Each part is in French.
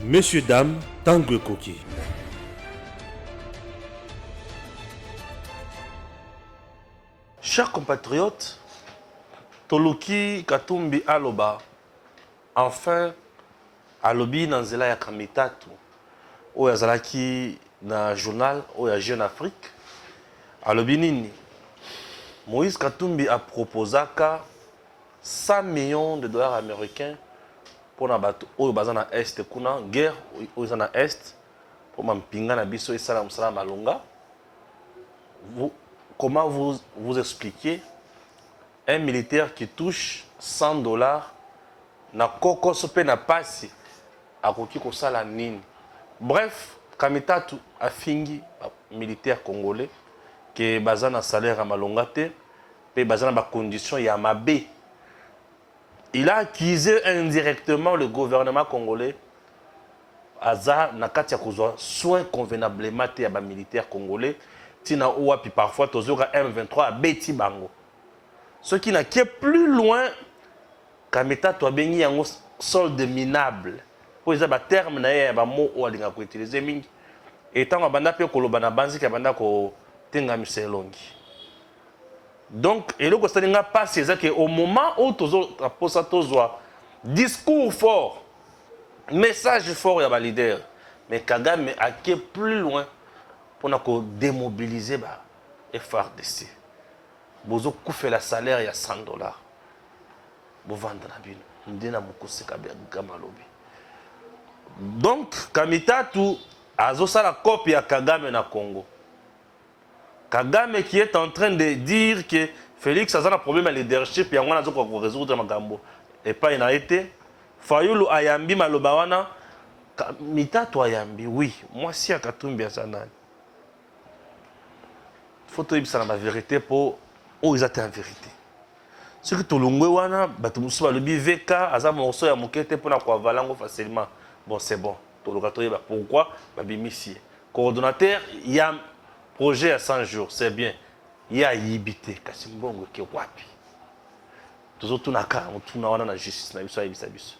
Messieurs, dames, Tango Koki. Chers compatriotes, Toloki Katumbi Aloba, enfin, Alobi Nanzela ya Kamitatu, Oya Zalaki na journal, Oya Jeune Afrique, Alobi Nini. Moïse Katumbi a proposé 100 millions de dollars américains pour na bato oyo baza na est kuna guerre oyo na est pour mampinga na biso esala musala malonga. Comment vous expliquez un militaire qui touche 100 dollars na koko sope na pasi akoki kosala nini? Bref, Kamitatu a fingi militaire congolais que baza na salaire à malonga te pe baza na ba conditions ya mabe. Il a accusé indirectement le gouvernement congolais aza na kati ya kozwa soin convenablement te ya ba militaire congolais tina oua puis parfois tozoka M23 a beti bango. Ce qui n'a qui est plus loin Kamitatu abengi yango solde minable. Pour les terme na ya ba mot o alinga ko utiliser mingi. Et tant banda pe koloba na banzi ka banda ko tenga miselongi. Donc, et le constat n'est pas c'est que au moment où tozwa discours fort, message fort ya ba leader, mais Kagame a qui plus loin pour nous démobiliser ba FRDC. Bozo koufe la salaire ya 100 dollars. Bo vendre na bino, ndena mukuse Kagame lobi. Donc, Kamitatu azo sala copie ya Kagame na Congo. Kagame qui est en train de dire que Félix a un problème de leadership et on a résoudre Magambo. Et pas il a été. Fayulu Ayambi Malobawana. Kamitatu Ayambi, oui. Moi, si à Katumbi à Sanani. Il faut que ça la vérité pour. Oh, ils étaient en vérité. Ce que tout le monde wana, Batumusu Balobi VK, Azam Morso ya Mokete pour na Valango facilement. Bon, c'est bon. Tout le monde pourquoi Babimisi. Coordonnateur, il y a projet à 100 jours, c'est bien. Il y a yibité, Kasimbongo qui wapi. Tous autres naka, on tourne na justice na biso yibisa biso.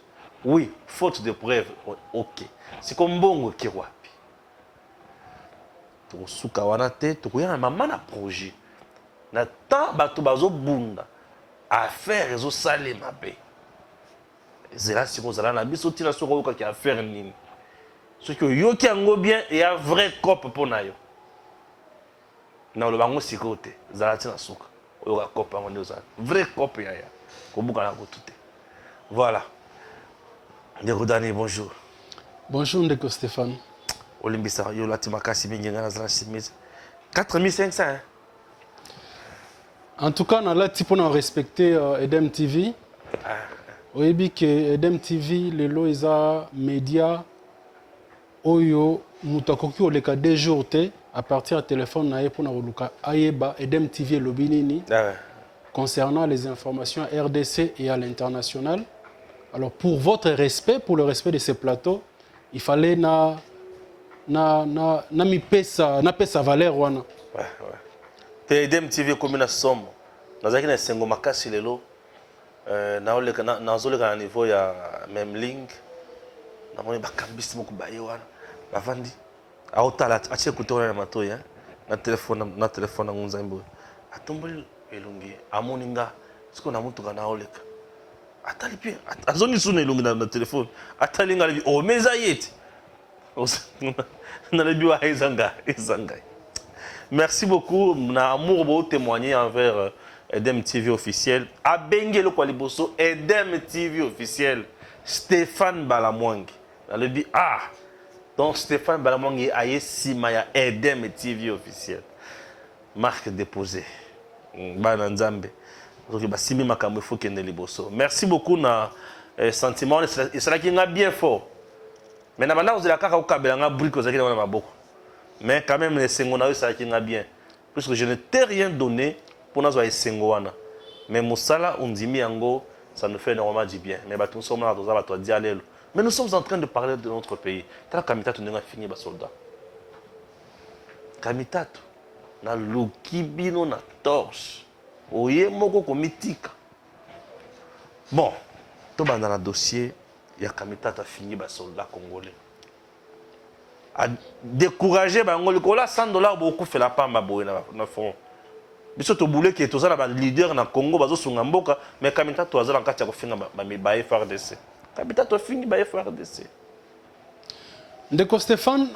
Oui, faute de preuve, ok. C'est comme bongo qui wapi. To suka wana te, to koya na mama na projet. Na temps bato bazo bunda. Affaire ezo sale mabe. Zela si ko zala na biso tina soko ko ki affaire nini. Ce que yo ki ango bien et un vrai cop pour na yo. Na le bango sikote zalati na suka oyo ka kopa ngo ndoza vrai cop ya ko buka na ko tuté. Voilà. Ndeko Dani, bonjour. Bonjour Ndeko Stéphane. Olimbisa yo lati makasi mingi ngana zala chemise 4500 hein? En tout cas, on a là pour respecter Edem TV. Oyebi que Edem TV les lois média oyo mutakoki oleka 2 jours te à partir du téléphone na pour na oluka ayeba Edem TV lobinini concernant les informations à RDC et à l'international. Alors pour votre respect, pour le respect de ces plateaux, il fallait na mi pesa valeur wana. Ouais. Te Edem TV comme na somme. Nazaki na sengo makasi lelo na zoleka na niveau ya même link. Na moni bakambisi moko baye wana. Bavandi aotala atie kutoka na matoya na telefone ngunzambo atomboli elungi amoninga siko na mutuka na oleka atali pia azoni suna elungi na telefone atali ngali o meza yeti na lebi wa izanga. Merci beaucoup na amour beau témoigner envers Edem TV officiel abenge le kwaliboso Edem TV officiel Stéphane Balamwangi na lebi donc Stéphane Balamongi a Simaya Edem TV officiel. Marque déposée. Bananzambe. Donc basimi makambo faut kende liboso. Merci beaucoup na sentiment et cela qui nga bien fort. Mais na banda ozela kaka ukabela nga brique ozaki na maboko. Mais quand même les sengona ça qui nga bien. Puisque je ne t'ai rien donné pour nazo ay sengoana. Mais musala undimi yango ça nous fait énormément du bien. Mais batou sommes là toza bato dialelo. Mais nous sommes en train de parler de notre pays. Tant Kamitatu n'a fini bas soldat. Kamitatu na lukibino na torche. Oye moko komitika. Bon, to banda na dossier ya Kamitatu a fini bas soldat congolais. à décourager bango likola $100 beaucoup fait la pamba boye na fond biso to boulé que tozala ba leader na Congo bazo sunga mboka mais Kamita to azala nkati ya kofinga ba FRDC Kamita to fini ba FRDC. Ndeko Stéphane,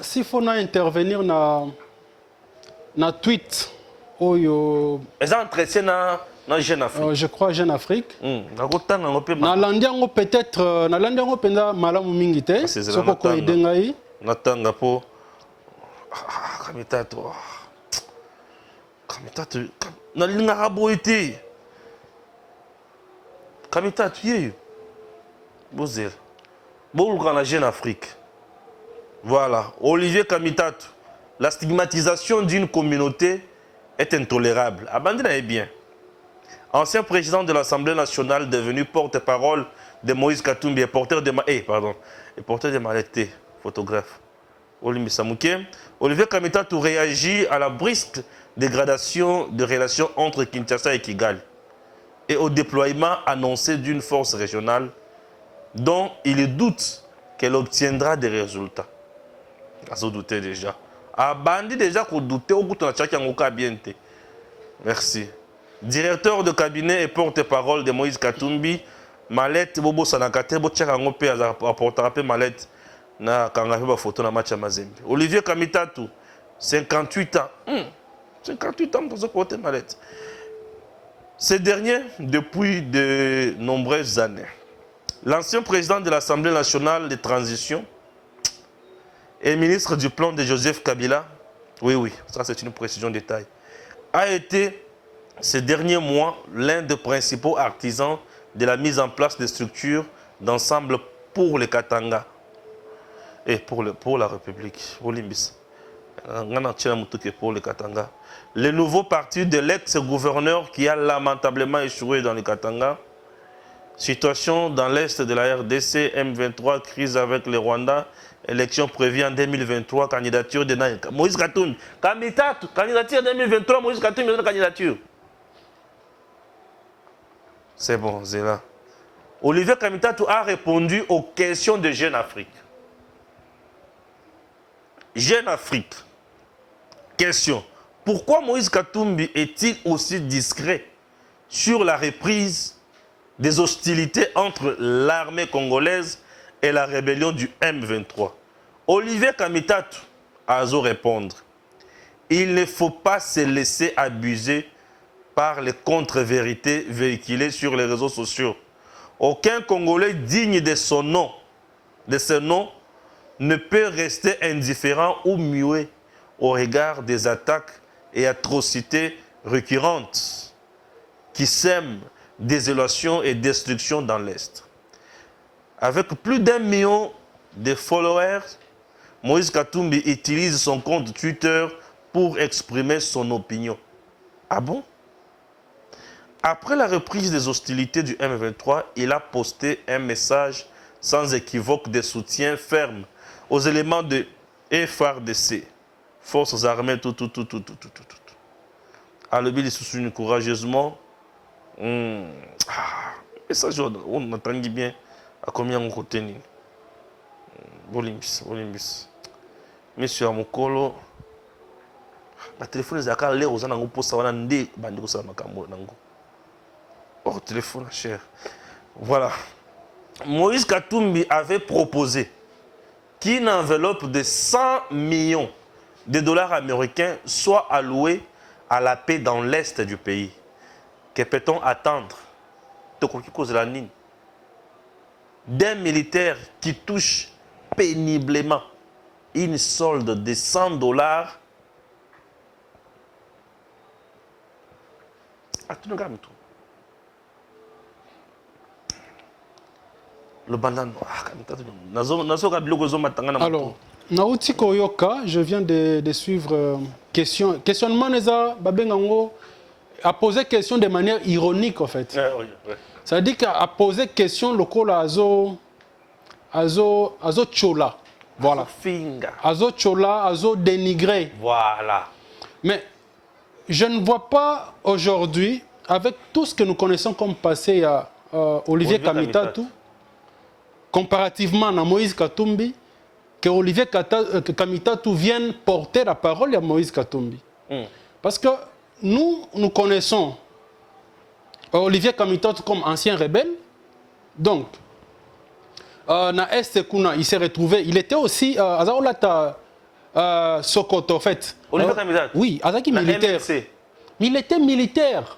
s'il faut intervenir na tweet oyo les entretiens na Jeune Afrique. Je crois Jeune Afrique. Na landiango peut-être na landiango penda malamu mingi te soko ko edengai natanga po Kamita to na linga raboité Kamita tu y bozel boluka na Jeune Afrique. Voilà, Olivier Kamitatou, la stigmatisation d'une communauté est intolérable. Abandonnez est bien. Ancien président de l'Assemblée nationale devenu porte-parole de Moïse Katumbi et porteur de mallettes, photographe. Olivier Kamitatou réagit à la brusque dégradation de relations entre Kinshasa et Kigali et au déploiement annoncé d'une force régionale dont il doute qu'elle obtiendra des résultats. Azo douter déjà. Abandi déjà qu'on douter au bout de la bien. Merci. Directeur de cabinet et porte-parole de Moïse Katumbi, Malette Bobo Sanakate, Bochaka Ngope apportera Malette na kangafe ba photo na match Mazembe. Olivier Kamitatou, 58 ans. 58 ans pour se porter Malette. Ces derniers, depuis de nombreuses années, l'ancien président de l'Assemblée nationale de transition et ministre du plan de Joseph Kabila, oui, ça c'est une précision détail, a été ces derniers mois l'un des principaux artisans de la mise en place des structures d'ensemble pour les Katanga et pour la République. Pour les Katanga. Le nouveau parti de l'ex-gouverneur qui a lamentablement échoué dans les Katanga. Situation dans l'est de la RDC, M23, crise avec le Rwanda, élection prévue en 2023, candidature de Moïse Katumbi. Candidature 2023, Moïse Katumbi, candidature. C'est bon, c'est là. Olivier Kamitatou a répondu aux questions de Jeune Afrique. Jeune Afrique. Question. Pourquoi Moïse Katumbi est-il aussi discret sur la reprise des hostilités entre l'armée congolaise et la rébellion du M23? Olivier Kamitatou a osé répondre. Il ne faut pas se laisser abuser par les contre-vérités véhiculées sur les réseaux sociaux. Aucun Congolais digne de son nom, ne peut rester indifférent ou muet au regard des attaques et atrocités récurrentes qui sèment désolation et destruction dans l'Est. Avec plus d'1 million de followers, Moïse Katumbi utilise son compte Twitter pour exprimer son opinion. Ah bon? Après la reprise des hostilités du M23, il a posté un message sans équivoque de soutien ferme aux éléments de FRDC, Forces armées, tout. Alors, il soutient courageusement. Message, on entend bien à combien on côté. Bolimbis. Monsieur Amokolo, le téléphone est à l'air aux anangos pour savoir ndé bandiko sa makambo nango. Oh, téléphone cher. Voilà. Moïse Katumbi avait proposé qu'une enveloppe de 100 millions de dollars américains soit allouée à la paix dans l'est du pays. Que peut-on attendre d'un militaire qui touche péniblement une solde de 100 dollars? Alors, Naouti Koyoka, je viens de suivre questionnement Neza Babengango a posé question de manière ironique en fait. Ça veut dire qu'à poser question local azo chola. Voilà. Azo chola, azo dénigré. Voilà. Mais je ne vois pas aujourd'hui, avec tout ce que nous connaissons comme passé à Olivier Kamitatou, comparativement à Moïse Katumbi, que Olivier Kamitatu vienne porter la parole à Moïse Katumbi. Parce que nous connaissons Olivier Kamitatu comme ancien rebelle. Donc, na Est Kuna, il s'est retrouvé, il était aussi Sokoto, en fait. Olivier Kamitatu? Oui, Azaki militaire. Il était militaire.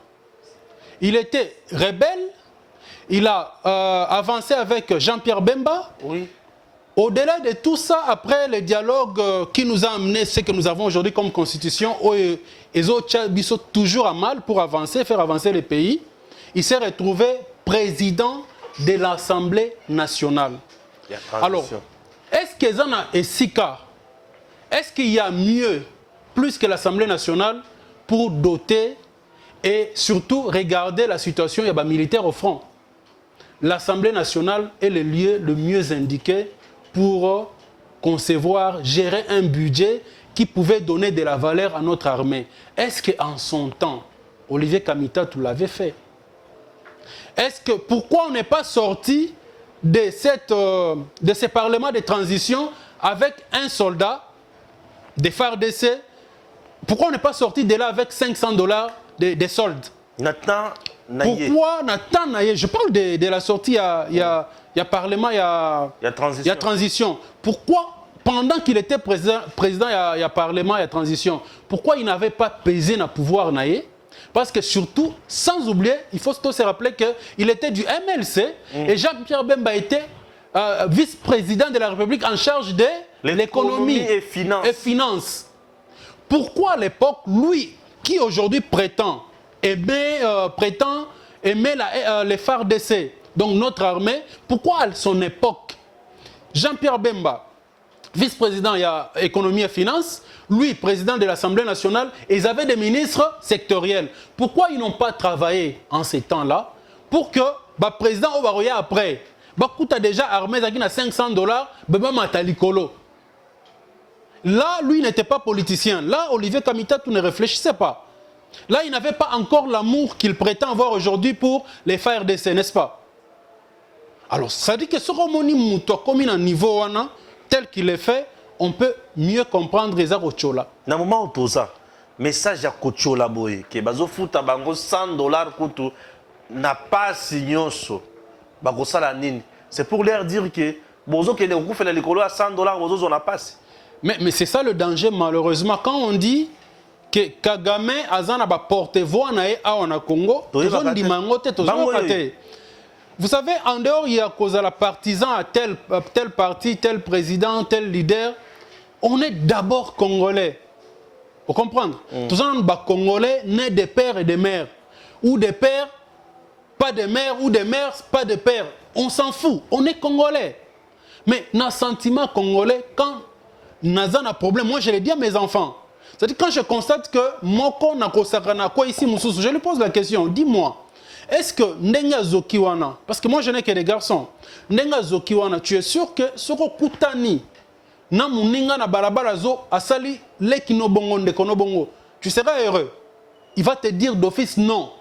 Il était rebelle. Il a avancé avec Jean-Pierre Bemba. Oui. Au-delà de tout ça, après le dialogue qui nous a amené ce que nous avons aujourd'hui comme constitution, les autres sont toujours à mal pour avancer, faire avancer le pays, il s'est retrouvé président de l'Assemblée nationale. Alors, est-ce que Zana et Sika, est-ce qu'il y a mieux, plus que l'Assemblée nationale, pour doter et surtout regarder la situation, il y a des militaires au front? L'Assemblée nationale est le lieu le mieux indiqué pour concevoir, gérer un budget qui pouvait donner de la valeur à notre armée. Est-ce qu'en son temps, Olivier Kamitatu l'avait fait? Est-ce que pourquoi on n'est pas sorti de ce parlement de transition avec un soldat des FARDC? Pourquoi on n'est pas sorti de là avec $500 de soldes? Nathan Naye. Pourquoi Nathan Naye? Je parle de la sortie, il y a parlement, il y a transition. Pourquoi, pendant qu'il était président, il y a parlement, il y a transition, pourquoi il n'avait pas pesé dans le pouvoir Naye? Parce que surtout, sans oublier, il faut se rappeler qu'il était du MLC et Jean-Pierre Bemba était vice-président de la République en charge de l'économie et finances. Pourquoi à l'époque, lui, qui aujourd'hui prétend aimer les FARDC, donc notre armée, pourquoi à son époque, Jean-Pierre Bemba, vice-président il y a économie et finances, lui, président de l'Assemblée nationale, et ils avaient des ministres sectoriels. Pourquoi ils n'ont pas travaillé en ces temps-là pour que le président Obaroya après, coûte déjà armé à $500, Beba Matalikolo. Là, lui n'était pas politicien. Là, Olivier Kamitatu ne réfléchissait pas. Là, il n'avait pas encore l'amour qu'il prétend avoir aujourd'hui pour les FARDC, n'est-ce pas? Alors, ça dit que ce Romoni Mouto, comme il a un niveau tel qu'il est fait, on peut mieux comprendre les Arochola. Dans le moment où tout ça, message à Kochola Boy, que bazo futa bango $100 kutu n'a pas signé so. Bango sala nini. C'est pour leur dire que bozo que les fait les colo à $100 bozo on a pas. Mais c'est ça le danger malheureusement quand on dit que Kagame azana ba porte-voix na a Congo, vous savez, en dehors, il y a cause à la partisan à tel parti, tel président, tel leader. On est d'abord Congolais. Vous comprenez? Tous les Congolais nés de pères et de mères. Ou des pères, pas de mères, ou des mères, pas de pères. On s'en fout. On est Congolais. Mais dans le sentiment congolais, quand on a un problème, moi je l'ai dit à mes enfants. C'est-à-dire quand je constate que Moko n'a quoi ici, je lui pose la question, dis-moi. Est-ce que Ndenga Zokiwana, parce que moi je n'ai que des garçons, Ndenga Zokiwana, tu es sûr que Soko Kutani, na muninga na balabala zo asali lekino bongo ndekono bongo, tu seras heureux? Il va te dire d'office non.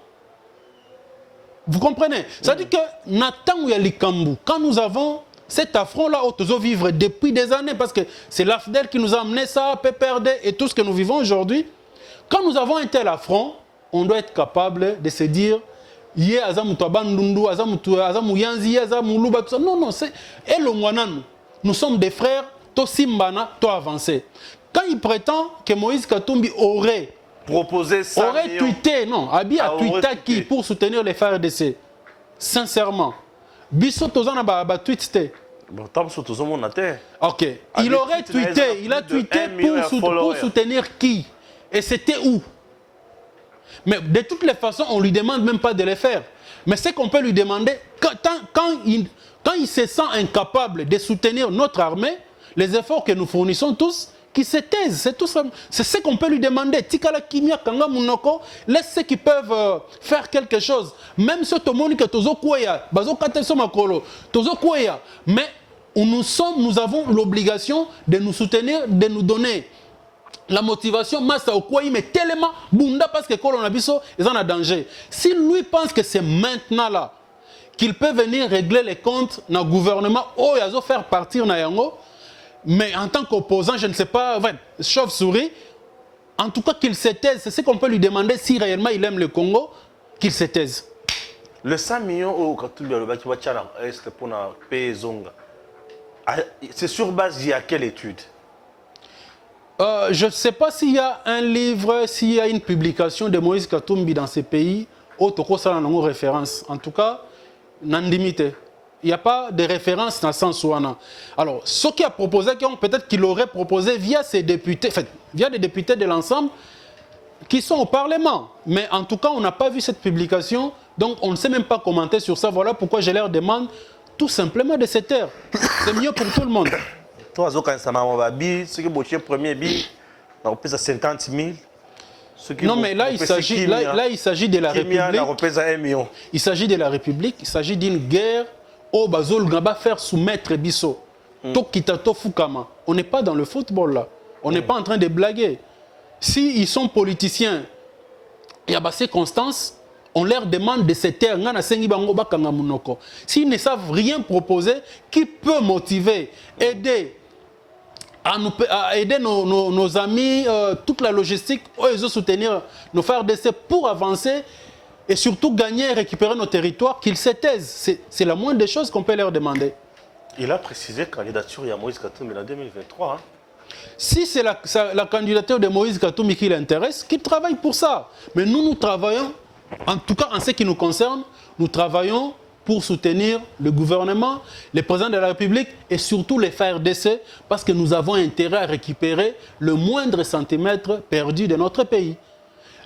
Vous comprenez? Ça dit que Nathan Likambu, quand nous avons cet affront-là, on doit vivre depuis des années, parce que c'est l'AFDEL qui nous a amené ça, PPRD et tout ce que nous vivons aujourd'hui. Quand nous avons un tel affront, on doit être capable de se dire non, c'est nous sommes des frères, to Simbana, to avancé. Quand il prétend que Moïse Katumbi aurait proposé ça, aurait tweeté, non, Abi a tweeté qui pour soutenir les FARDC. Sincèrement, Bisso Tozana ba tweeté. Ok, il aurait tweeté, il a tweeté pour soutenir qui? Et c'était où? Mais de toutes les façons, on ne lui demande même pas de le faire. Mais c'est qu'on peut lui demander, quand il se sent incapable de soutenir notre armée, les efforts que nous fournissons tous, qui se taisent. C'est ce qu'on peut lui demander. Tikala Kimia Kanga Munoko, laisse ceux qui peuvent faire quelque chose. Même si tout le monde est Tozo Kouya, Bazo Kateso Makolo, Tozo Kouya. Mais nous avons l'obligation de nous soutenir, de nous donner la motivation, Massa Okouaï, mais tellement Bunda parce que Kolonabiso est en danger. Si lui pense que c'est maintenant là qu'il peut venir régler les comptes dans le gouvernement, ou il faire partir na yango, Mais en tant qu'opposant, je ne sais pas, ouais, chauve-souris, en tout cas qu'il se taise. C'est ce qu'on peut lui demander si réellement il aime le Congo, qu'il se taise. Le 100 millions au Katumbi Alobaki Wachana est pour la paix Zonga. C'est sur base de quelle étude? Je ne sais pas s'il y a un livre, s'il y a une publication de Moïse Katumbi dans ces pays, autre ça n'a référence. En tout cas, n'andimité. Il n'y a pas de référence dans le sens où on a. Alors, ce qui a proposé, peut-être qu'il aurait proposé via ses députés, enfin, via des députés de l'ensemble qui sont au Parlement. Mais en tout cas, on n'a pas vu cette publication, donc on ne sait même pas commenter sur ça. Voilà pourquoi je leur demande tout simplement de se taire. C'est mieux pour tout le monde. Toi, quand ça m'a dit, ceux qui ont premier billet, on pèse à 50 000. Non, mais là, il s'agit de la République. Il s'agit de la République, il s'agit d'une guerre au Bazol Gaba faire soumettre Bisso. Tokitato Fukama. On n'est pas dans le football là. On n'est pas en train de blaguer. S'ils sont politiciens, il y a ces constances, on leur demande de se taire. S'ils ne savent rien proposer, qui peut motiver, aider à aider nos amis, toute la logistique, ils soutenir nos frères d'essai pour avancer et surtout gagner et récupérer nos territoires, qu'ils se taisent. C'est la moindre des choses qu'on peut leur demander. Il a précisé candidature à Moïse Katumbi en 2023. Hein. Si c'est la candidature de Moïse Katumbi qui l'intéresse, qu'il travaille pour ça. Mais nous travaillons, en tout cas en ce qui nous concerne, nous travaillons pour soutenir le gouvernement, le président de la République et surtout les FARDC, parce que nous avons intérêt à récupérer le moindre centimètre perdu de notre pays.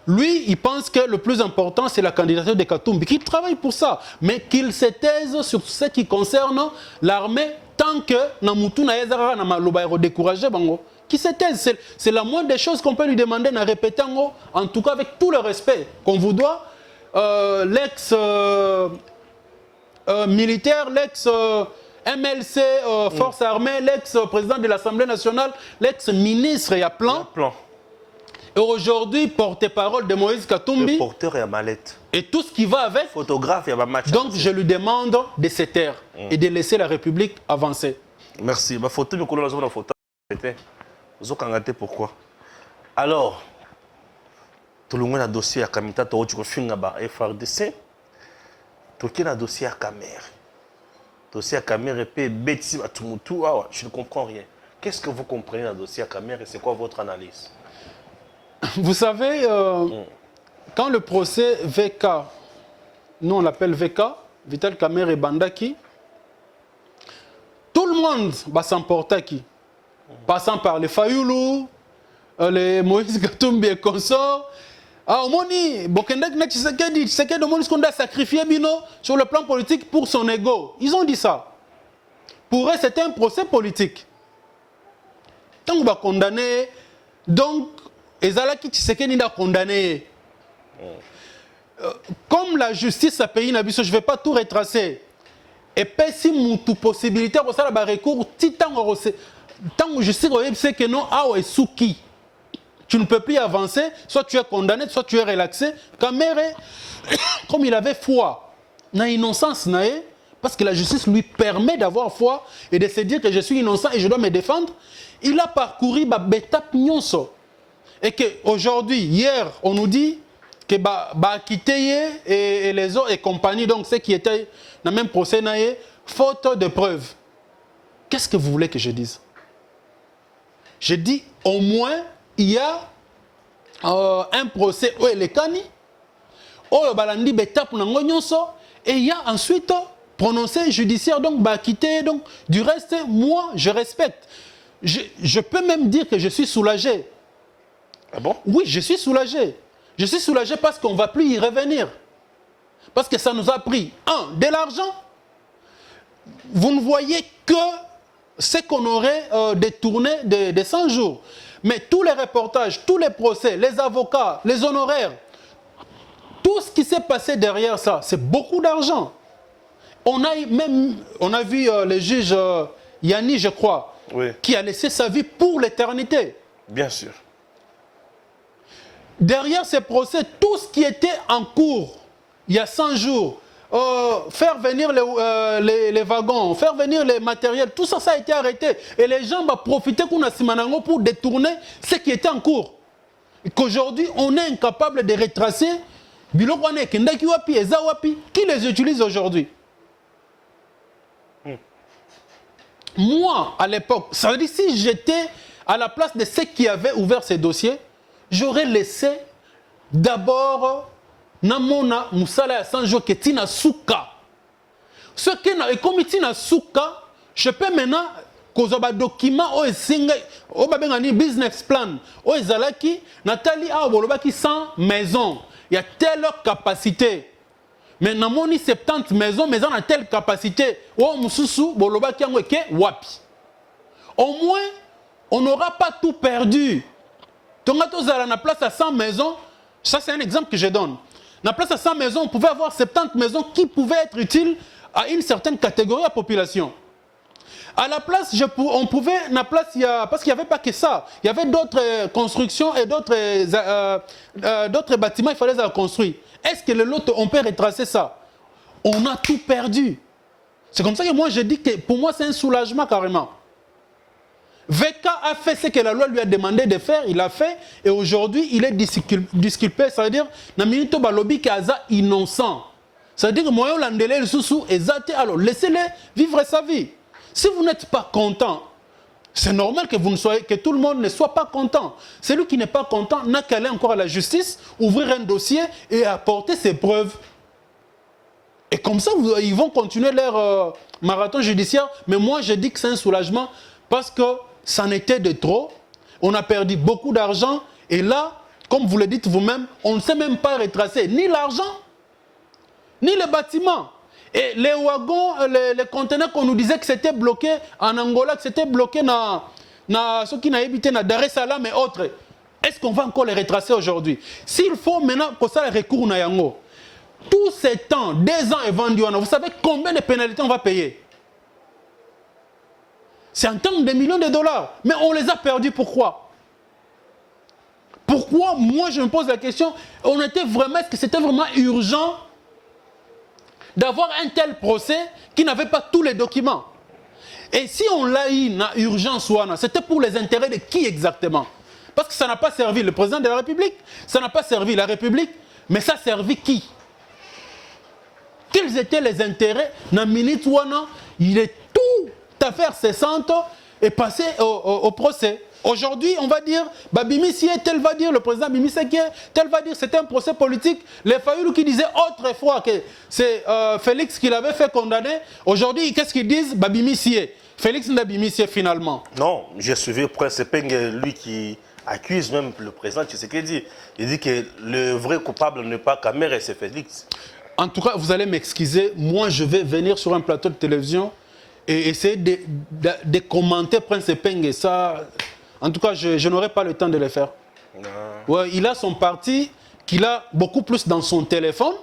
Lui, il pense que le plus important, c'est la candidature de Katumbi, qu'il travaille pour ça, mais qu'il se taise sur ce qui concerne l'armée, tant que Namutu Naezara Namaloba est découragé, qu'il se taise. C'est la moindre des choses qu'on peut lui demander, en répétant, en tout cas avec tout le respect qu'on vous doit, l'ex... militaire, l'ex-MLC, force armée, l'ex-président de l'Assemblée nationale, l'ex-ministre, il y a plan. Et aujourd'hui, porte-parole de Moïse Katumbi. Le porteur et à mallette. Et tout ce qui va avec. Photographe et à match. Donc je lui demande de se taire et de laisser la République avancer. Merci. Ma photo, je vais la photo. Pourquoi? Alors, tout le monde a un dossier à Kamita, tu as FRDC. Toki na dossier à Camer. Dossier à Camer et puis Betty Atumutu, je ne comprends rien. Qu'est-ce que vous comprenez dans le dossier à Camer et c'est quoi votre analyse? Vous savez, quand le procès VK, nous on l'appelle VK, Vital Kamer et Bandaki, tout le monde va s'emporter qui? Passant par les Fayoulou, les Moïse Katumbi et consorts. Ah, Omoni, Bokendak Tshisekedi Omoni, ce qu'on a sacrifié Bino sur le plan politique pour son ego. Ils ont dit ça. Pour eux, c'était un procès politique. Tant qu'on va condamner, donc, Ezalaki Tshisekedi a condamné. Comme la justice a payé Nabiso, je ne vais pas tout retracer. Et puis, si toute possibilité, on va faire recours, tant que justice, c'est que non, et Souki. Tu ne peux plus avancer, soit tu es condamné, soit tu es relaxé. Kamere, comme il avait foi, n'a innocence, parce que la justice lui permet d'avoir foi et de se dire que je suis innocent et je dois me défendre, il a parcouru l'étape nyonso. Et qu'aujourd'hui, hier, on nous dit que Bakiteye et les autres et compagnie, donc ceux qui étaient dans le même procès, faute de preuves. Qu'est-ce que vous voulez que je dise? Je dis au moins, il y a un procès où les cani, où balandi betap nango nyonso, et il y a ensuite prononcé judiciaire donc quitté donc du reste moi je respecte. Je peux même dire que je suis soulagé. Ah bon? Oui, je suis soulagé. Je suis soulagé parce qu'on ne va plus y revenir. Parce que ça nous a pris de l'argent. Vous ne voyez que ce qu'on aurait détourné de 100 jours. Mais tous les reportages, tous les procès, les avocats, les honoraires, tout ce qui s'est passé derrière ça, c'est beaucoup d'argent. On a vu le juge Yanni, je crois, oui, qui a laissé sa vie pour l'éternité. Bien sûr. Derrière ces procès, tout ce qui était en cours, il y a 100 jours, faire venir les wagons, faire venir les matériels, tout ça, ça a été arrêté. Et les gens vont profiter pour détourner ce qui était en cours. Et qu'aujourd'hui, on est incapable de retracer qui les utilise aujourd'hui. Moi, à l'époque, ça veut dire si j'étais à la place de ceux qui avaient ouvert ces dossiers, j'aurais laissé d'abord Namona Moussala ya Sanjo Ketina Souka. Ce qui est comme Tina Souka, je peux maintenant cause un document ou un business plan ou ezalaki Nathalie a bolobaki 100 maisons. Il y a telle capacité. Mais namoni 70 maisons, mais on a telle capacité. Ou mususu bolobaki yango ke wapi. Au moins on n'aura pas tout perdu. Tongato zala na place à 100 maisons, ça c'est un exemple que je donne. Na place à 100 maisons, on pouvait avoir 70 maisons qui pouvaient être utiles à une certaine catégorie de la population. À la place, on pouvait, parce qu'il n'y avait pas que ça, il y avait d'autres constructions et d'autres bâtiments, il fallait les construire. Est-ce que le lot, on peut retracer ça? On a tout perdu. C'est comme ça que moi je dis que pour moi c'est un soulagement carrément. VK a fait ce que la loi lui a demandé de faire, il a fait, et aujourd'hui il est disculpé, ça veut dire, Naminito Balobi Kaza innocent. Ça veut dire que moi, l'andélé, le sous-sous, alors laissez-le vivre sa vie. Si vous n'êtes pas content, c'est normal que tout le monde ne soit pas content. Celui qui n'est pas content n'a qu'à aller encore à la justice, ouvrir un dossier et apporter ses preuves. Et comme ça, ils vont continuer leur marathon judiciaire. Mais moi, je dis que c'est un soulagement parce que ça n'était de trop. On a perdu beaucoup d'argent. Et là, comme vous le dites vous-même, on ne sait même pas retracer ni l'argent, ni les bâtiments. Et les wagons, les conteneurs qu'on nous disait que c'était bloqué en Angola, que c'était bloqué dans ceux qui n'ont habité dans Dar es Salaam et autres. Est-ce qu'on va encore les retracer aujourd'hui? S'il faut maintenant que ça recours na yango, tous ces temps, 2 ans et vendu, vous savez combien de pénalités on va payer? C'est en termes de millions de dollars. Mais on les a perdus, pourquoi? Pourquoi? Moi, je me pose la question, est-ce que c'était vraiment urgent d'avoir un tel procès qui n'avait pas tous les documents? Et si on l'a eu en urgence, c'était pour les intérêts de qui exactement? Parce que ça n'a pas servi le président de la République, ça n'a pas servi la République, mais ça a servi qui? Quels étaient les intérêts? Dans minute il est tout affaire cessante et passé au procès. Aujourd'hui, on va dire, Babimi tel va dire, le président Bimi tel va dire, c'était un procès politique. Les Fayoulou qui disaient autrefois que c'est Félix qui l'avait fait condamner. Aujourd'hui, qu'est-ce qu'ils disent? Babimi Félix Ndabimi finalement. Non, j'ai suivi Prince Peng, lui qui accuse même le président Tshisekedi. Il dit que le vrai coupable n'est pas Kamere, c'est Félix. En tout cas, vous allez m'excuser, moi je vais venir sur un plateau de télévision et essayer de commenter Prince Peng et ça... En tout cas, je n'aurai pas le temps de le faire. Ouais, il a son parti qu'il a beaucoup plus dans son téléphone.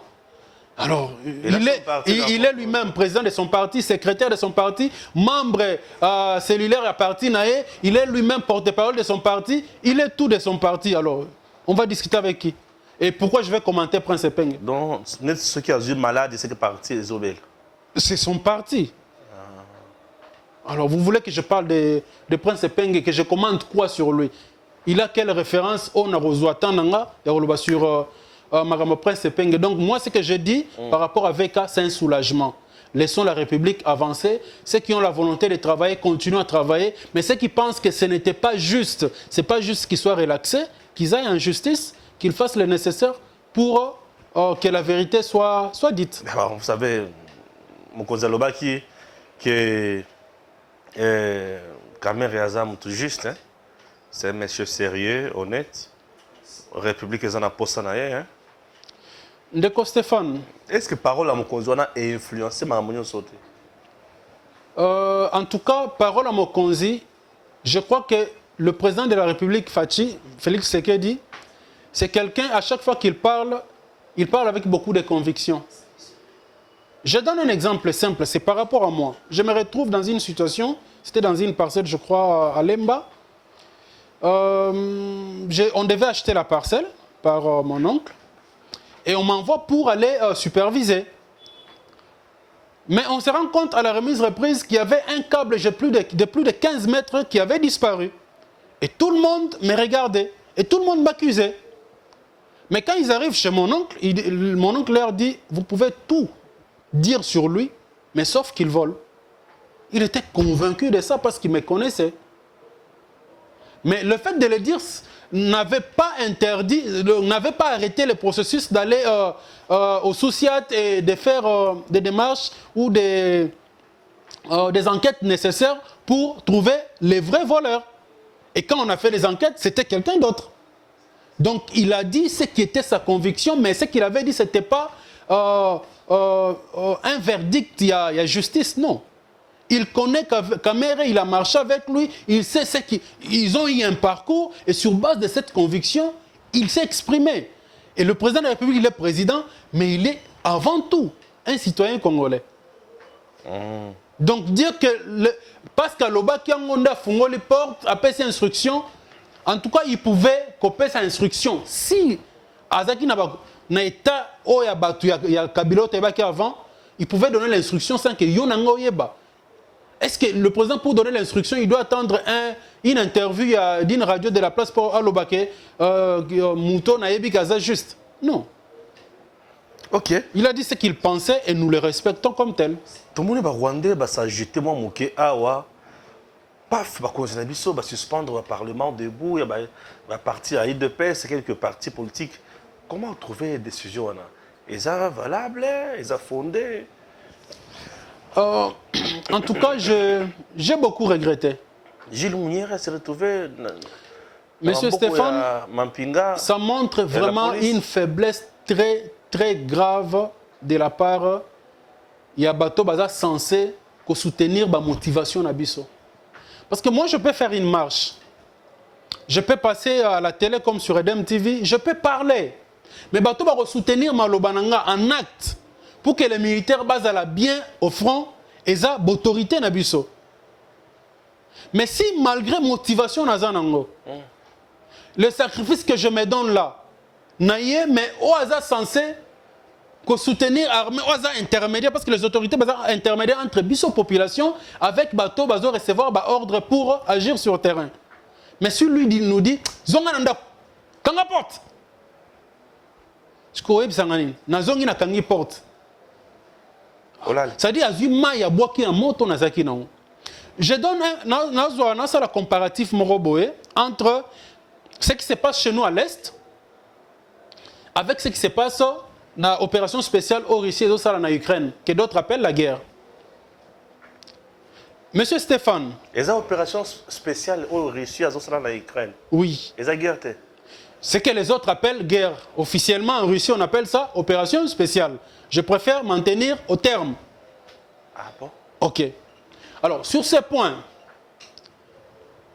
Alors, il est lui-même président de son parti, secrétaire de son parti, membre cellulaire à parti Naé. Il est lui-même porte-parole de son parti. Il est tout de son parti. Alors, on va discuter avec qui? Et pourquoi je vais commenter Prince Peng? Donc, ceux qui ont eu malade, c'est le parti des Obel. C'est son parti. Alors, vous voulez que je parle de Prince Peng et que je commente quoi sur lui? Il a quelle référence on a reçu sur Madame Prince Peng? Donc, moi, ce que je dis par rapport à VK, c'est un soulagement. Laissons la République avancer. Ceux qui ont la volonté de travailler, continuent à travailler. Mais ceux qui pensent que ce n'était pas juste, ce n'est pas juste qu'ils soient relaxés, qu'ils aillent en justice, qu'ils fassent le nécessaire pour que la vérité soit dite. Alors, vous savez, mon cousin Lobaki, que Kamer et Azam tout juste, hein? C'est un monsieur sérieux, honnête. République est en apostanaïe. Hein? Ndeko Stéphane. Est-ce que parole à mon cousin a influencé ma mounion sauté? En tout cas, parole à Mokonzi, je crois que le président de la République, Félix Tshisekedi, c'est quelqu'un, à chaque fois qu'il parle, il parle avec beaucoup de conviction. Je donne un exemple simple, c'est par rapport à moi. Je me retrouve dans une situation, c'était dans une parcelle, je crois, à Lemba. On devait acheter la parcelle par mon oncle et on m'envoie pour aller superviser. Mais on se rend compte à la remise-reprise qu'il y avait un câble de plus de 15 mètres qui avait disparu. Et tout le monde me regardait. Et tout le monde m'accusait. Mais quand ils arrivent chez mon oncle, mon oncle leur dit, vous pouvez tout dire sur lui, mais sauf qu'il vole. Il était convaincu de ça parce qu'il me connaissait. Mais le fait de le dire n'avait pas interdit, n'avait pas arrêté le processus d'aller au Souciat et de faire des démarches ou des enquêtes nécessaires pour trouver les vrais voleurs. Et quand on a fait les enquêtes, c'était quelqu'un d'autre. Donc il a dit ce qui était sa conviction, mais ce qu'il avait dit, ce n'était pas un verdict, il y a justice, non. Il connaît Kamere, il a marché avec lui, il sait ce qu'ils ont eu un parcours, et sur base de cette conviction, il s'est exprimé. Et le président de la République, il est président, mais il est avant tout un citoyen congolais. Donc dire que Pascal Loba qui a fungoli les portes, appelle ses instructions, en tout cas il pouvait copier sa instruction. Si Azaki n'a état où il y a Kabila avant, il pouvait donner l'instruction sans que Yonango yeba. Est-ce que le président, pour donner l'instruction, il doit attendre une interview d'une radio de la place pour Alobake, Mouton, Naebi, Gaza, juste? Non. Ok. Il a dit ce qu'il pensait et nous le respectons comme tel. Tout le monde est rwandais, ça jeté moi moké awa. Paf, bah conseiller biso, bah suspendre le parlement debout, et bah partir à IDP, c'est quelques partis politiques. Comment trouver des décisions là? Ils sont valables, ils sont fondés. En tout cas, j'ai beaucoup regretté. Gilles Mounière s'est retrouvé. Monsieur Stéphane, ça montre vraiment une faiblesse très, très grave de la part de Yabato Baza censé soutenir la motivation d'Abisso. Parce que moi, je peux faire une marche. Je peux passer à la télé comme sur Edem TV. Je peux parler. Mais Bato va soutenir Malobananga en acte pour que les militaires basent bien au front et ça, l'autorité Nabisso. Mais si malgré motivation Nazanango, le sacrifice que je me donne là, naïe, mais au hasard censé soutenir l'armée, au hasard intermédiaire, parce que les autorités intermédiaires entre Bisso population avec Bato Bazo recevoir ordre pour agir sur le terrain. Mais si lui nous dit, Zongananda, Kanga porte. Je crois que c'est Nazongi na Kangi porte. C'est-à-dire, je donne un comparatif entre ce qui se passe chez nous à l'Est avec ce qui se passe dans l'opération spéciale au Russie et en Ukraine, que d'autres appellent la guerre. Monsieur Stéphane. Et ça, opération spéciale au Russie et en Ukraine? Oui. Et ça, guerre? Ce que les autres appellent guerre. Officiellement, en Russie, on appelle ça opération spéciale. Je préfère m'en tenir au terme. Ah bon? Ok. Alors, sur ce point,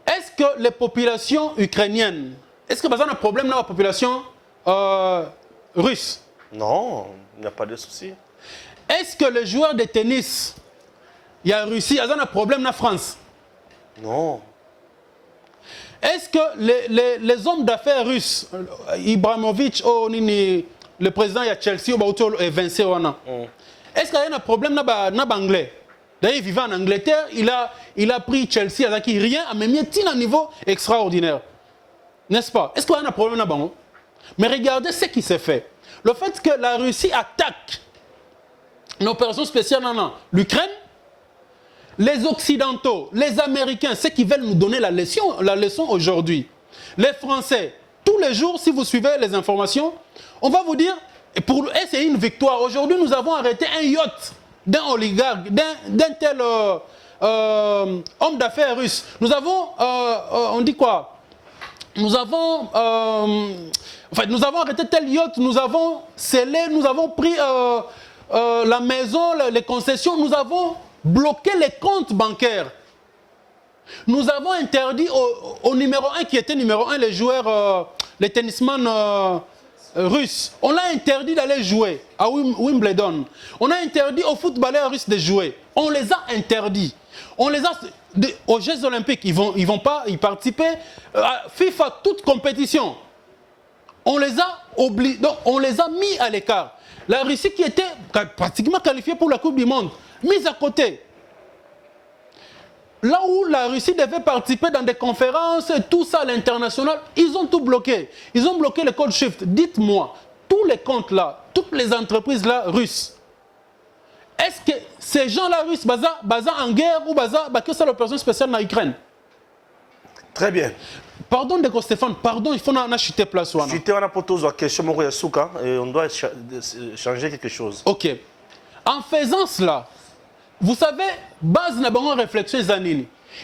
est-ce que les populations ukrainiennes, est-ce que vous avez un problème dans la population russe? Non, il n'y a pas de souci. Est-ce que les joueurs de tennis, il y a Russie, ils ont un problème dans la France? Non. Est-ce que les hommes d'affaires russes, Ibrahimovic, le président de Chelsea, est Vincé, est-ce qu'il y a un problème dans l'anglais? D'ailleurs, il vivait en Angleterre, il a pris Chelsea, avec rien, mais il a un niveau extraordinaire. N'est-ce pas? Est-ce qu'il y a un problème là-bas? Mais regardez ce qui s'est fait. Le fait que la Russie attaque une opération spéciale dans l'Ukraine, les Occidentaux, les Américains, ceux qui veulent nous donner la leçon aujourd'hui, les Français, tous les jours, si vous suivez les informations, on va vous dire, et c'est une victoire. Aujourd'hui, nous avons arrêté un yacht d'un oligarque, d'un tel homme d'affaires russe. Nous avons, on dit quoi? Nous avons arrêté tel yacht, nous avons scellé, nous avons pris la maison, les concessions, nous avons bloqué les comptes bancaires. Nous avons interdit au numéro 1, qui était numéro 1, les joueurs, les tennisman russes. On l'a interdit d'aller jouer à Wimbledon. On a interdit aux footballeurs russes de jouer. On les a interdits. On les a aux Jeux Olympiques, ils vont pas y participer. À FIFA, toute compétition. On les a obligés, donc on les a mis à l'écart. La Russie qui était pratiquement qualifiée pour la Coupe du Monde mis à côté. Là où la Russie devait participer dans des conférences, tout ça à l'international, ils ont tout bloqué. Ils ont bloqué le code SWIFT. Dites-moi, tous les comptes là, toutes les entreprises là russes, est-ce que ces gens-là russes, basés en guerre ou basés sur l'opération spéciale en Ukraine? Très bien. Pardon, Ndeko Stéphane, pardon, il faut en chuter place. Chuter, on a posé la question, et on doit changer quelque chose. Ok. En faisant cela, vous savez, base n'a pas de réflexion,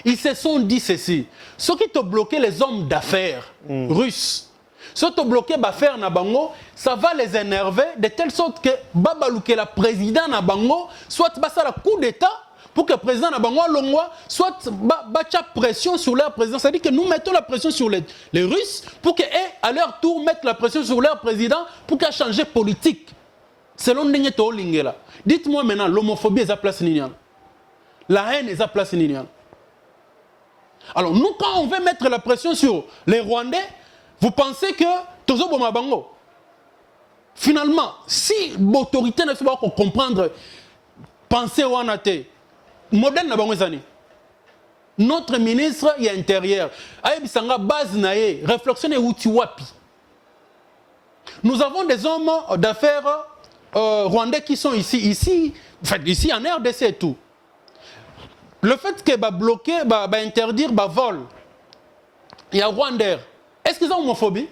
ils se sont dit ceci. Ceux qui ont bloqué les hommes d'affaires russes, ceux qui ont bloqué l'affaire Nabango, ça va les énerver de telle sorte que Babalouke, la président Nabango, soit ça la coup d'État pour que le président Nabango Longwa soit battre pression sur leur président. C'est-à-dire que nous mettons la pression sur les Russes pour qu'eux, à leur tour, mettent la pression sur leur président pour qu'ils changent politique. Selon Nengeto Lingela. Dites-moi maintenant, l'homophobie est à place Ninian. La haine est à place Ninian. Alors, nous, quand on veut mettre la pression sur les Rwandais, vous pensez que Tozo Bomabango, finalement, si l'autorité ne peut pas comprendre, pensez au Anate, modèle Nabango Zani, notre ministre y intérieur, Aïbisanga base nae, réflexion et Utiwapi. Nous avons des hommes d'affaires rwandais qui sont ici en RDC et tout. Le fait que bloquer, interdire vol, il y a Rwandais. Est-ce qu'ils ont homophobie?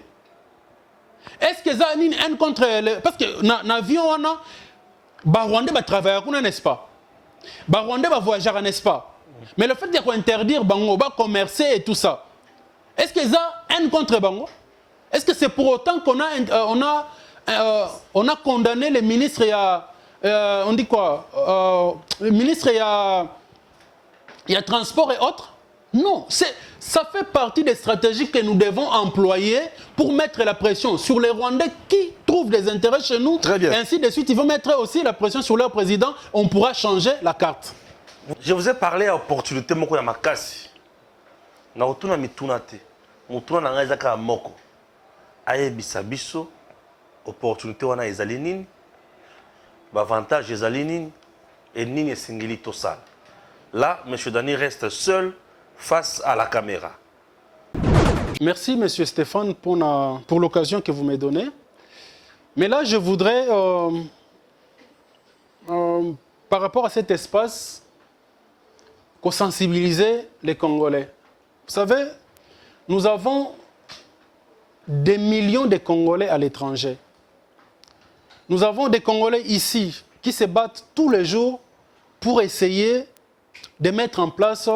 Est-ce qu'ils ont une haine contre parce que dans l'avion, Rwandais va travailler, n'est-ce pas? Rwandais va voyager, n'est-ce pas? Mais le fait d'interdire Bango, commercer et tout ça, est-ce qu'ils ont haine contre Bango? Est-ce que c'est pour autant qu'on a condamné les ministres on dit quoi? Les ministres il y a transport et autres? Non, ça fait partie des stratégies que nous devons employer pour mettre la pression sur les Rwandais qui trouvent des intérêts chez nous. Très bien. Et ainsi de suite, ils vont mettre aussi la pression sur leur président. On pourra changer la carte. Je vous ai parlé à l'opportunité de ma casse. Je suis allé à Moko. Ayebisa biso opportunité wana ezali nini avantage ezali nini et nini esengeli tosala. Là, M. Dani reste seul face à la caméra. Merci, M. Stéphane, pour l'occasion que vous m'avez donnée. Mais là, je voudrais, par rapport à cet espace, sensibiliser les Congolais. Vous savez, nous avons des millions de Congolais à l'étranger. Nous avons des Congolais ici qui se battent tous les jours pour essayer de mettre en place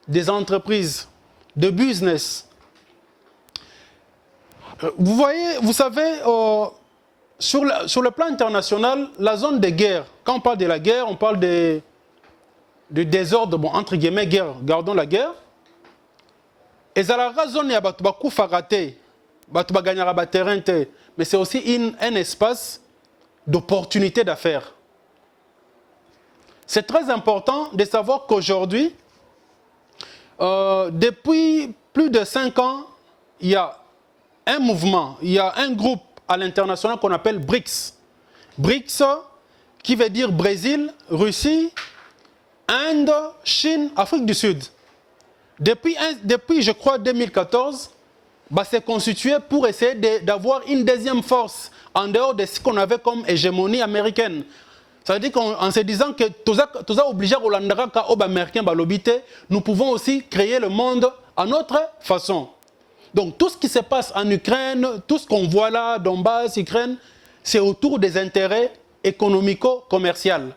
des entreprises, de business. Vous voyez, vous savez, sur le plan international, la zone de guerre, quand on parle de la guerre, on parle de désordre, bon, entre guillemets, guerre, gardons la guerre. Et ça la zone ya batu bakufaka te, batu baganyaka ba terrain te, mais c'est aussi un espace d'opportunité d'affaires. C'est très important de savoir qu'aujourd'hui, depuis plus de 5 ans, il y a un mouvement, il y a un groupe à l'international qu'on appelle BRICS. BRICS, qui veut dire Brésil, Russie, Inde, Chine, Afrique du Sud. Depuis, je crois, 2014, c'est constitué pour essayer d'avoir une deuxième force en dehors de ce qu'on avait comme hégémonie américaine. Ça veut dire qu'en se disant que tout ça obligé aux Américains, nous pouvons aussi créer le monde à notre façon. Donc tout ce qui se passe en Ukraine, tout ce qu'on voit là, Donbass, Ukraine, c'est autour des intérêts économico-commerciaux.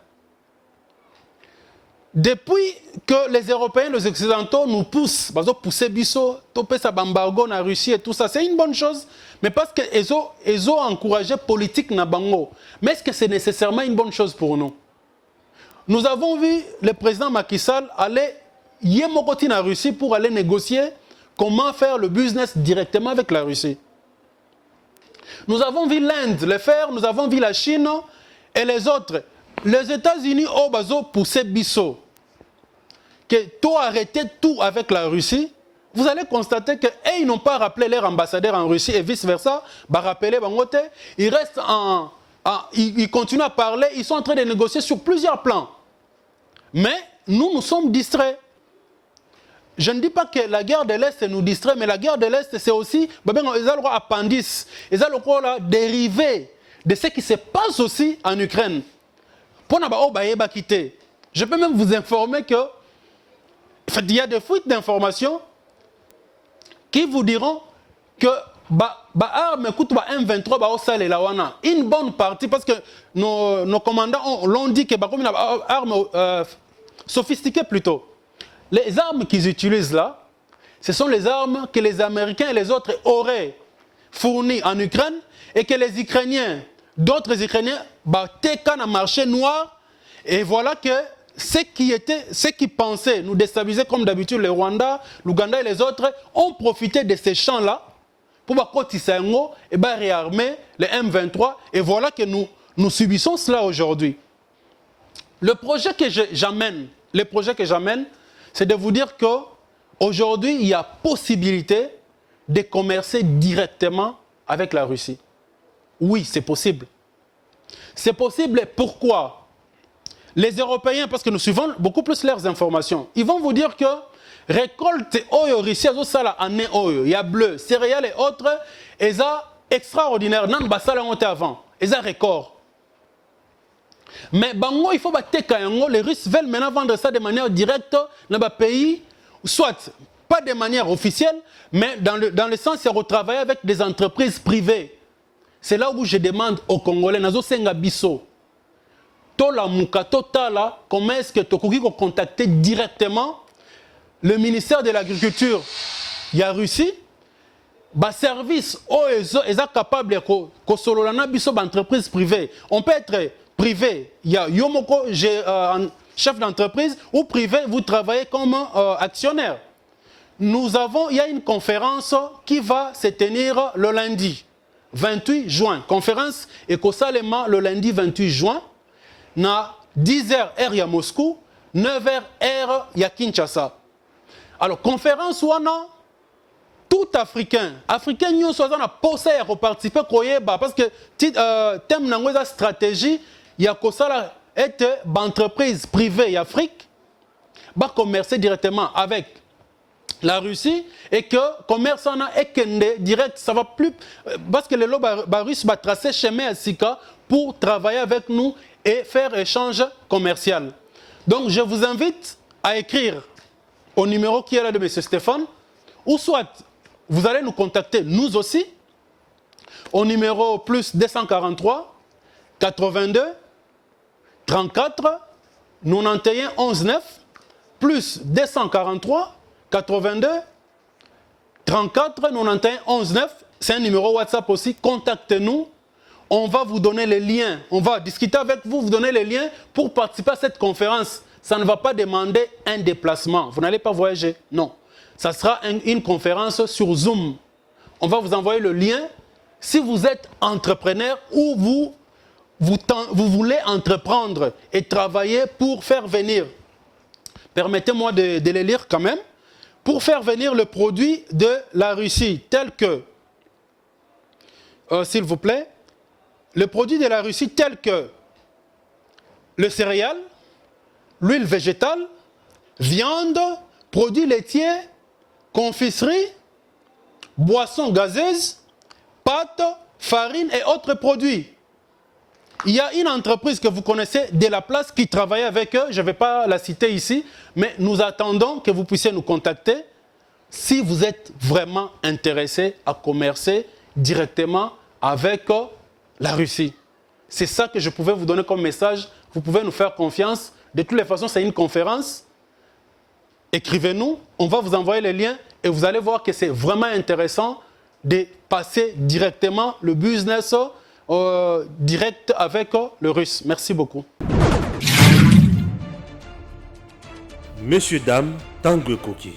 Depuis que les Européens, les Occidentaux nous poussent, pousser Bisso, toper sa embargo en Russie et tout ça, c'est une bonne chose, mais parce qu'ils ont encouragé la politique na bango. Mais est-ce que c'est nécessairement une bonne chose pour nous? Nous avons vu le président Macky Sall aller yemokoti en Russie pour aller négocier comment faire le business directement avec la Russie. Nous avons vu l'Inde le faire, nous avons vu la Chine et les autres. Les États-Unis ont poussé Bisso. Que tout arrêter tout avec la Russie, vous allez constater qu'ils n'ont pas rappelé leur ambassadeur en Russie et vice-versa, rappeler Bangote, ils restent en ils continuent à parler, ils sont en train de négocier sur plusieurs plans. Mais nous sommes distraits. Je ne dis pas que la guerre de l'Est nous distrait, mais la guerre de l'Est, c'est aussi les appendices, les dérivés de ce qui se passe aussi en Ukraine. Je peux même vous informer que il y a des fuites d'informations qui vous diront que armes coûtent M23 une bonne partie, parce que nos commandants l'ont dit que comme une arme sophistiquée plutôt. Les armes qu'ils utilisent là, ce sont les armes que les Américains et les autres auraient fournies en Ukraine et que les Ukrainiens, d'autres Ukrainiens, battent dans le marché noir. Et voilà que ceux qui pensaient nous déstabiliser comme d'habitude, le Rwanda, l'Ouganda et les autres, ont profité de ces champs-là pour réarmer les M23. Et voilà que nous subissons cela aujourd'hui. Le projet que j'amène, c'est de vous dire qu'aujourd'hui, il y a possibilité de commercer directement avec la Russie. Oui, c'est possible. C'est possible, pourquoi? Les Européens, parce que nous suivons beaucoup plus leurs informations, ils vont vous dire que récolte oyo Russie année oyo, il y a bleu, céréales et autres, et ça extraordinaire, nan basala monté avant, et ça record. Mais bango, il faut que les Russes veulent maintenant vendre ça de manière directe dans le pays, soit pas de manière officielle, mais dans le sens de retravailler avec des entreprises privées. C'est là où je demande aux Congolais, nazo senga biso, tola muka totala, comment est-ce que tokoki ko contacter directement le ministère de l'Agriculture, il y a Russie, service est capable de sololana biso entreprise privée. On peut être privé, il y a Yomoko, chef d'entreprise, ou privé, vous travaillez comme actionnaire. Il y a une conférence qui va se tenir le lundi 28 juin. Conférence écosalement le lundi 28 juin, na 10h heure à Moscou, 9h heure à Kinshasa. Alors, conférence wana, tout Africain nous sommes posé à participer parce que thème de stratégie, il y a que ça être entreprise privée en Afrique, va commercer directement avec la Russie et que commerce est direct, ça va plus parce que les Russes va tracer chemin à Sika pour travailler avec nous et faire échange commercial. Donc je vous invite à écrire au numéro qui est là de M. Stéphane, ou soit vous allez nous contacter nous aussi au numéro plus 243 82 34 91 11 9 plus 243 82 34 91 11 9. C'est un numéro WhatsApp aussi. Contactez-nous. On va vous donner les liens. On va discuter avec vous, vous donner les liens pour participer à cette conférence. Ça ne va pas demander un déplacement. Vous n'allez pas voyager. Non. Ça sera une conférence sur Zoom. On va vous envoyer le lien. Si vous êtes entrepreneur ou vous voulez entreprendre et travailler pour faire venir, permettez-moi de les lire quand même, pour faire venir le produit de la Russie, tel que, s'il vous plaît, le produit de la Russie tel que le céréal, l'huile végétale, viande, produits laitiers, confiserie, boissons gazeuses, pâtes, farine et autres produits. Il y a une entreprise que vous connaissez de la place qui travaille avec eux, je ne vais pas la citer ici, mais nous attendons que vous puissiez nous contacter si vous êtes vraiment intéressé à commercer directement avec la Russie. C'est ça que je pouvais vous donner comme message. Vous pouvez nous faire confiance. De toutes les façons, c'est une conférence. Écrivez-nous, on va vous envoyer les liens et vous allez voir que c'est vraiment intéressant de passer directement le business direct avec le Russe. Merci beaucoup. Messieurs, dames, Tanguy Koki.